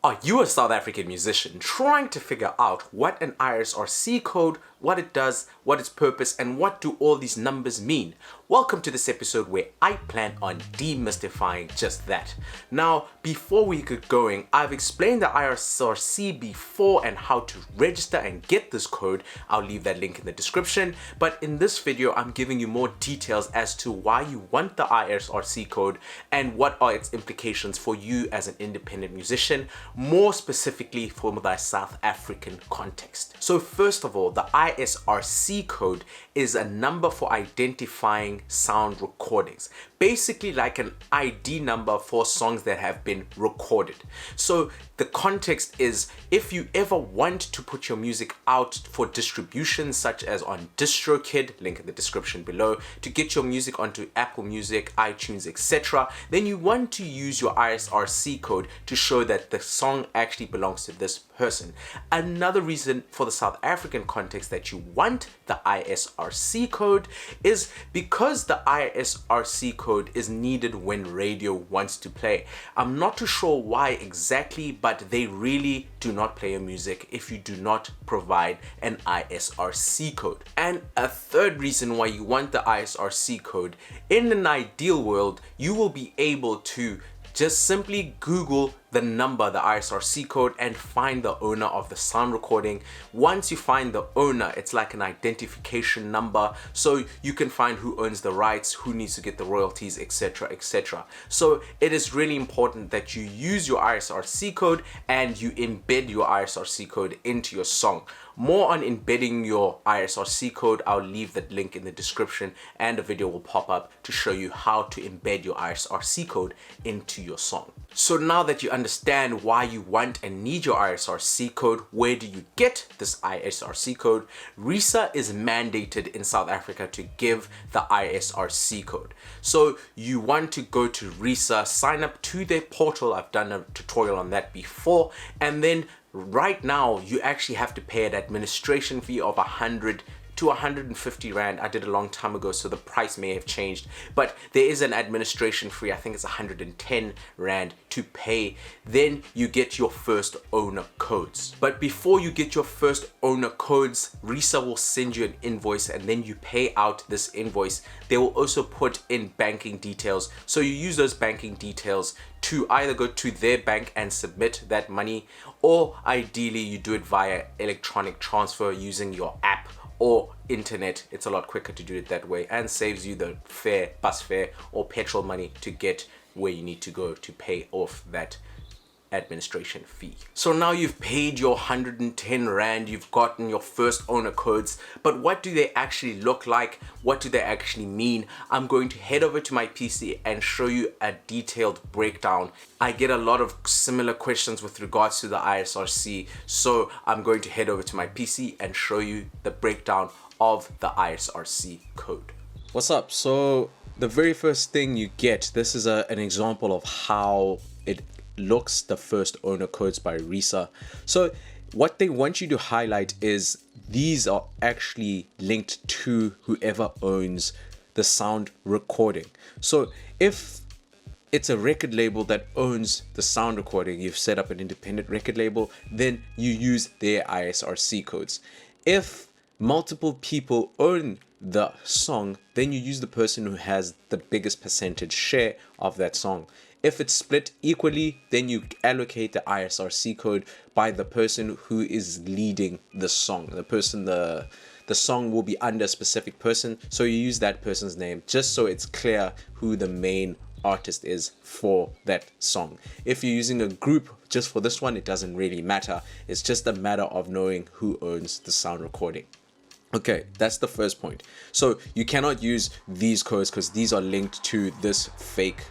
Are you a South African musician trying to figure out what an ISRC code, what it does, what its purpose, and what do all these numbers mean? Welcome to this episode where I plan on demystifying just that. Now, before we get going, I've explained the ISRC before and how to register and get this code. I'll leave that link in the description. But in this video, I'm giving you more details as to why you want the ISRC code and what are its implications for you as an independent musician, more specifically for the South African context. So first of all, the ISRC code is a number for identifying sound recordings, basically like an ID number for songs that have been recorded. So the context is, if you ever want to put your music out for distribution, such as on DistroKid, link in the description below, to get your music onto Apple Music, iTunes, etc., then you want to use your ISRC code to show that the song actually belongs to this person. Another reason for the South African context that you want the ISRC code is because the ISRC code is needed when radio wants to play. I'm not too sure why exactly, but they really do not play your music if you do not provide an ISRC code. And a third reason why you want the ISRC code, in an ideal world, you will be able to just simply Google the number, the ISRC code, and find the owner of the sound recording. Once you find the owner, it's like an identification number, so you can find who owns the rights, who needs to get the royalties, etc., etc. So it is really important that you use your ISRC code and you embed your ISRC code into your song. More on embedding your ISRC code, I'll leave that link in the description, and a video will pop up to show you how to embed your ISRC code into your song. So now that you understand why you want and need your ISRC code, where do you get this ISRC code? RISA is mandated in South Africa to give the ISRC code. So you want to go to RISA, sign up to their portal. I've done a tutorial on that before, and then right now you actually have to pay an administration fee of 100 to 150 Rand. I did a long time ago, so the price may have changed, but there is an administration fee. I think it's 110 Rand to pay. Then you get your first owner codes. But before you get your first owner codes, RISA will send you an invoice, and then you pay out this invoice. They will also put in banking details, so you use those banking details to either go to their bank and submit that money, or ideally you do it via electronic transfer using your app or internet. It's a lot quicker to do it that way and saves you the fare, bus fare or petrol money to get where you need to go to pay off that administration fee. So now you've paid your 110 Rand, you've gotten your first owner codes, but what do they actually look like? What do they actually mean? I'm going to head over to my PC and show you a detailed breakdown. I get a lot of similar questions with regards to the ISRC, so I'm going to head over to my PC and show you the breakdown of the ISRC code. What's up? So the very first thing you get, this is an example of how it looks, the first owner codes by RISA. So what they want you to highlight is these are actually linked to whoever owns the sound recording. So if it's a record label that owns the sound recording, you've set up an independent record label, then you use their ISRC codes. If multiple people own the song, then you use the person who has the biggest percentage share of that song. If it's split equally, then you allocate the ISRC code by the person who is leading the song. The song will be under a specific person, so you use that person's name just so it's clear who the main artist is for that song. If you're using a group just for this one, it doesn't really matter. It's just a matter of knowing who owns the sound recording. Okay, that's the first point. So you cannot use these codes because these are linked to this fake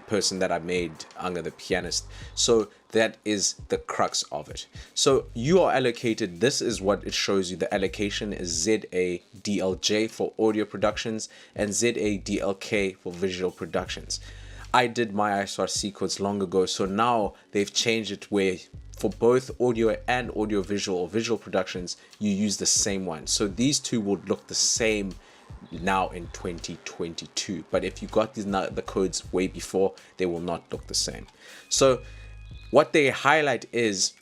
person that I made under the pianist. So that is the crux of it. So you are allocated, this is what it shows you. The allocation is ZADLJ for audio productions and ZADLK for visual productions. I did my ISRC codes long ago, so now they've changed it where for both audio and audio visual or visual productions, you use the same one. So these two would look the same now in 2022, but if you got the codes way before, they will not look the same. So what they highlight is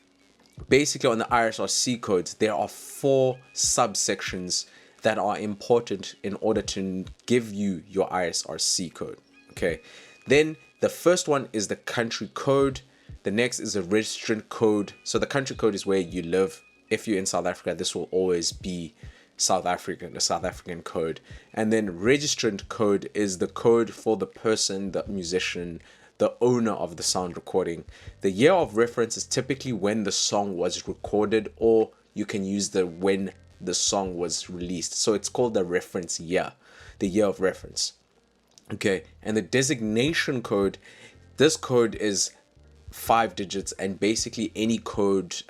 basically on the ISRC codes, there are 4 subsections that are important in order to give you your ISRC code. Okay, then the first one is the country code. The next is a registrant code. So the country code is where you live. If you're in South Africa, this will always be the South African code. And then registrant code is the code for the person, the musician, the owner of the sound recording. The year of reference is typically when the song was recorded, or you can use the when the song was released. So it's called the reference year, the year of reference. Okay, and the designation code, this code is 5 digits and basically any code,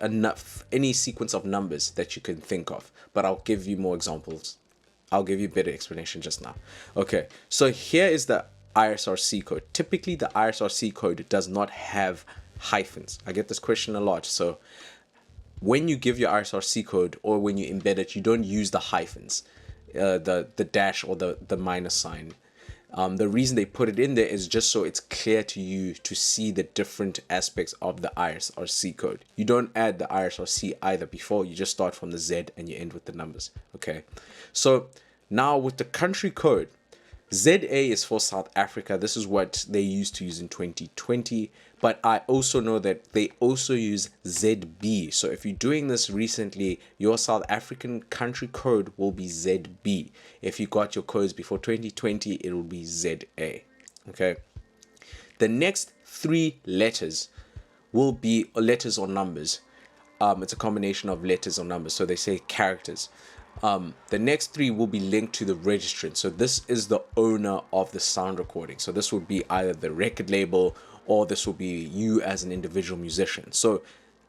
any sequence of numbers that you can think of. But I'll give you more examples. I'll give you a better explanation just now. Okay, so here is the ISRC code. Typically, the ISRC code does not have hyphens. I get this question a lot. So when you give your ISRC code or when you embed it, you don't use the hyphens, the dash or the minus sign. The reason they put it in there is just so it's clear to you to see the different aspects of the ISRC code. You don't add the ISRC either before, you just start from the Z and you end with the numbers. Okay, so now with the country code, ZA is for South Africa. This is what they used to use in 2020. But I also know that they also use ZB. So if you're doing this recently, your South African country code will be ZB. If you got your codes before 2020, it will be ZA. Okay. The next 3 letters will be letters or numbers. It's a combination of letters or numbers. So they say characters. The next 3 will be linked to the registrant. So this is the owner of the sound recording. So this would be either the record label or this will be you as an individual musician. So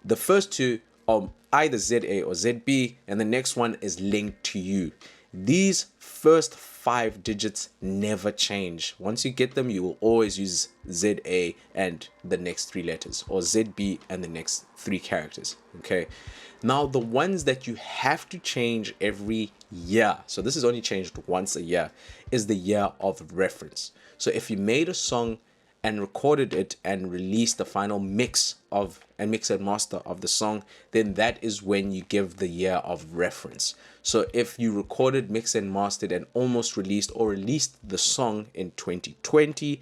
the first 2 are either ZA or ZB, and the next one is linked to you. These first 5 digits never change. Once you get them, you will always use ZA and the next 3 letters, or ZB and the next 3 characters. Okay. Now, the ones that you have to change every year, so this is only changed once a year, is the year of reference. So if you made a song and recorded it and released the final mix and master of the song, then that is when you give the year of reference. So if you recorded, mixed and mastered and almost released or released the song in 2020,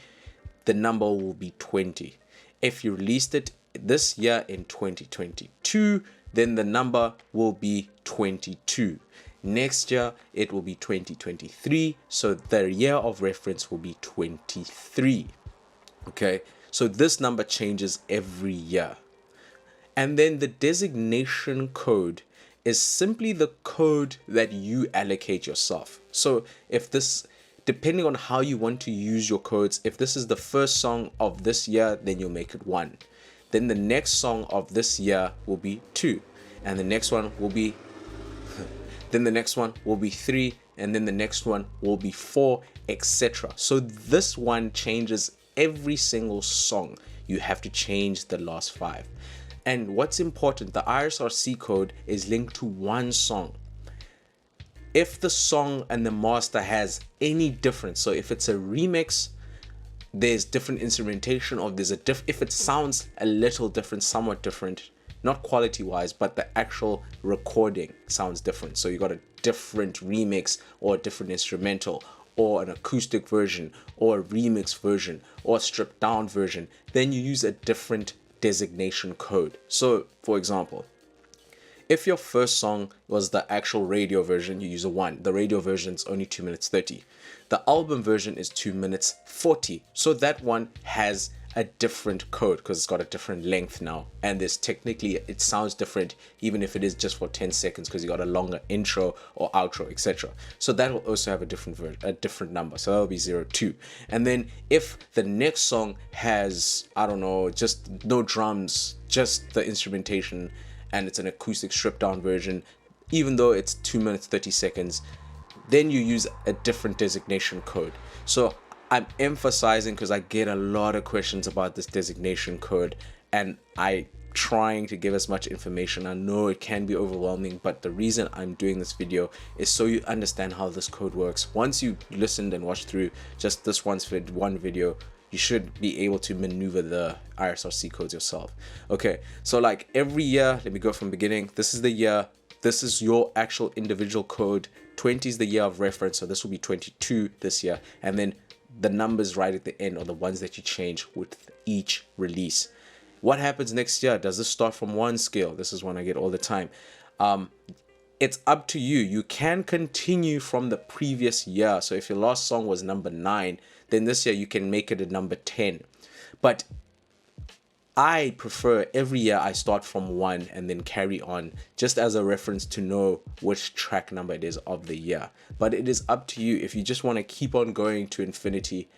the number will be 20. If you released it this year in 2022, then the number will be 22. Next year, it will be 2023. So the year of reference will be 23. Okay, so this number changes every year. And then the designation code is simply the code that you allocate yourself. So if this, depending on how you want to use your codes, if this is the first song of this year, then you'll make it 1. Then the next song of this year will be 2. And the next one will be, then the next one will be 3. And then the next one will be 4, etc. So this one changes every single song. You have to change the last 5. And what's important, the ISRC code is linked to one song. If the song and the master has any difference, so if it's a remix, there's different instrumentation, or there's if it sounds a little different, somewhat different, not quality wise, but the actual recording sounds different. So you got a different remix or a different instrumental, or an acoustic version, or a remix version, or a stripped down version, then you use a different designation code. So for example, if your first song was the actual radio version, you use a 1. The radio version is only 2 minutes 30. The album version is 2 minutes 40. So that one has a different code because it's got a different length now, and there's technically, it sounds different even if it is just for 10 seconds because you got a longer intro or outro, etc. So that will also have a different number, so that'll be 02. And then if the next song has, I don't know, just no drums, just the instrumentation, and it's an acoustic stripped down version, even though it's 2 minutes 30 seconds, then you use a different designation code. So I'm emphasizing because I get a lot of questions about this designation code, and I trying to give as much information. I know it can be overwhelming, but the reason I'm doing this video is so you understand how this code works. Once you listened and watched through just this one video, you should be able to maneuver the ISRC codes yourself. Okay, so like every year, let me go from the beginning. This is the year. This is your actual individual code. 20 is the year of reference, so this will be 22 this year. And then the numbers right at the end are the ones that you change with each release. What happens next year? Does this start from one scale? This is one I get all the time. It's up to you. You can continue from the previous year. So if your last song was number 9, then this year you can make it a number 10. But I prefer every year I start from 1 and then carry on, just as a reference to know which track number it is of the year. But it is up to you. If you just want to keep on going to infinity,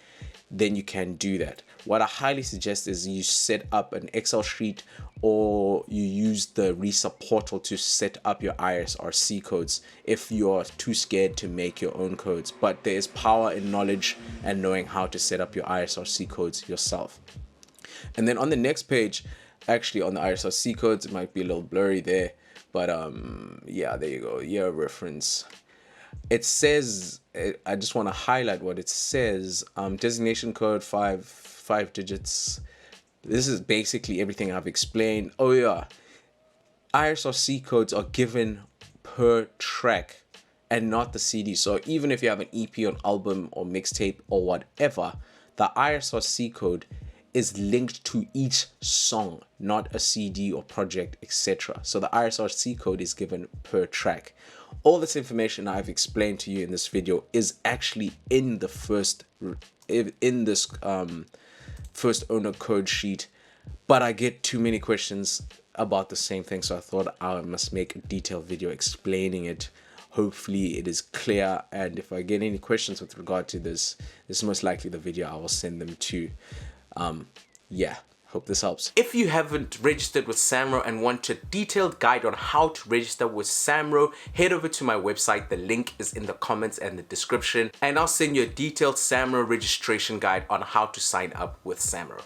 then you can do that. What I highly suggest is you set up an Excel sheet, or you use the RISA portal to set up your ISRC codes if you're too scared to make your own codes. But there is power in knowledge and knowing how to set up your ISRC codes yourself. And then on the next page, actually on the ISRC codes, it might be a little blurry there, but yeah, there you go, year reference. It says, I just want to highlight what it says. Designation code, five digits. This is basically everything I've explained. Oh yeah, ISRC codes are given per track and not the CD. So even if you have an EP, an album, or mixtape, or whatever, the ISRC code is linked to each song, not a CD or project, etc. So the ISRC code is given per track. All this information I've explained to you in this video is actually in the first owner code sheet, but I get too many questions about the same thing, so I thought I must make a detailed video explaining it. Hopefully it is clear, and if I get any questions with regard to this is most likely the video I will send them to. Yeah, hope this helps. If you haven't registered with Samro and want a detailed guide on how to register with Samro, head over to my website. The link is in the comments and the description, and I'll send you a detailed Samro registration guide on how to sign up with Samro.